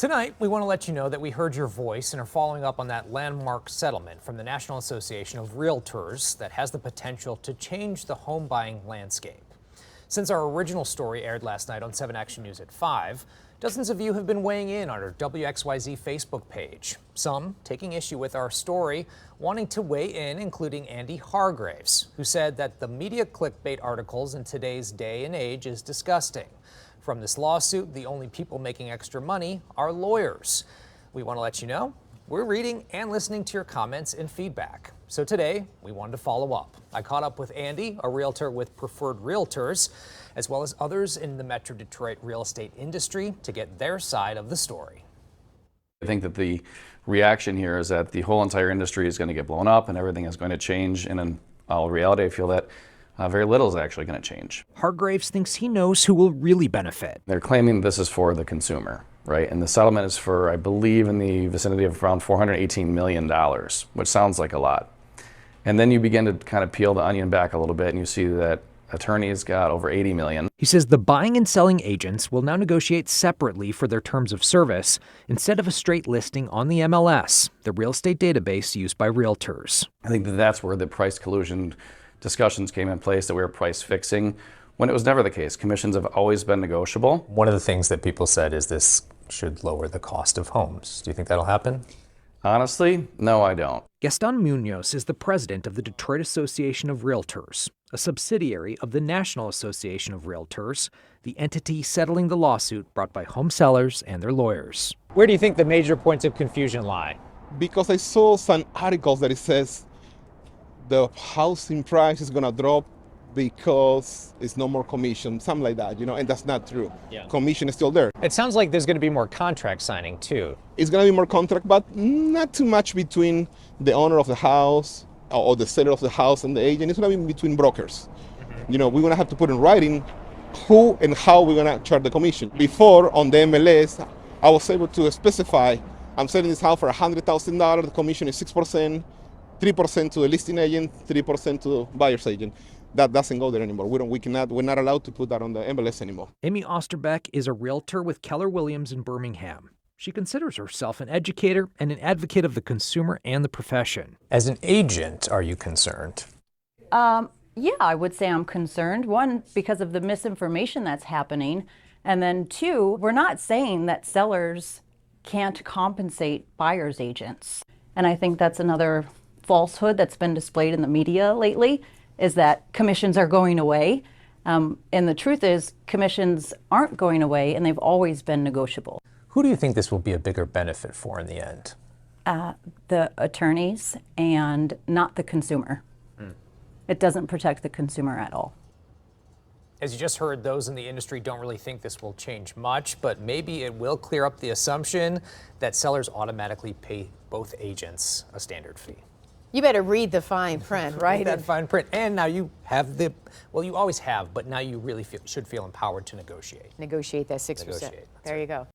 Tonight, we want to let you know that we heard your voice and are following up on that landmark settlement from the National Association of Realtors that has the potential to change the home buying landscape. Since our original story aired last night on 7 Action News at 5, dozens of you have been weighing in on our WXYZ Facebook page. Some taking issue with our story, wanting to weigh in, including Andy Hargraves, who said that the media clickbait articles in today's day and age is disgusting. From this lawsuit, the only people making extra money are lawyers. We want to let you know we're reading and listening to your comments and feedback. So today, we wanted to follow up. I caught up with Andy, a realtor with Preferred Realtors, as well as others in the Metro Detroit real estate industry to get their side of the story. I think that the reaction here is that the whole entire industry is going to get blown up and everything is going to change. And in all reality, I feel that very little is actually going to change. Hargraves thinks he knows who will really benefit. They're claiming this is for the consumer, right? And the settlement is for, I believe, in the vicinity of around $418 million, which sounds like a lot. And then you begin to kind of peel the onion back a little bit and you see that attorneys got over $80 million. He says the buying and selling agents will now negotiate separately for their terms of service instead of a straight listing on the MLS, the real estate database used by realtors. I think that that's where the price collusion discussions came in place, that we were price fixing, when it was never the case. Commissions have always been negotiable. One of the things that people said is this should lower the cost of homes. Do you think that'll happen? Honestly, no, I don't. Gaston Munoz is the president of the Detroit Association of Realtors, a subsidiary of the National Association of Realtors, the entity settling the lawsuit brought by home sellers and their lawyers. Where do you think the major points of confusion lie? Because I saw some articles that it says the housing price is going to drop because it's no more commission, something like that, and that's not true. Yeah. Commission is still there. It sounds like there's going to be more contract signing too. It's going to be more contract, but not too much between the owner of the house or the seller of the house and the agent. It's going to be between brokers. We're going to have to put in writing who and how we're going to charge the commission. Before, on the MLS, I was able to specify, I'm selling this house for $100,000, the commission is 6%, 3% to the listing agent, 3% to the buyer's agent. That doesn't go there anymore. We're not allowed to put that on the MLS anymore. Amy Osterbeck is a realtor with Keller Williams in Birmingham. She considers herself an educator and an advocate of the consumer and the profession. As an agent, are you concerned? Yeah, I would say I'm concerned. One, because of the misinformation that's happening. And then two, we're not saying that sellers can't compensate buyer's agents. And I think that's another falsehood that's been displayed in the media lately, is that commissions are going away. And the truth is commissions aren't going away and they've always been negotiable. Who do you think this will be a bigger benefit for in the end? The attorneys and not the consumer. It doesn't protect the consumer at all. As you just heard, those in the industry don't really think this will change much, but maybe it will clear up the assumption that sellers automatically pay both agents a standard fee. You better read the fine print, right? Read that fine print. And now you have you always have, but now you really should feel empowered to negotiate. Negotiate that 6%. Negotiate. There you go.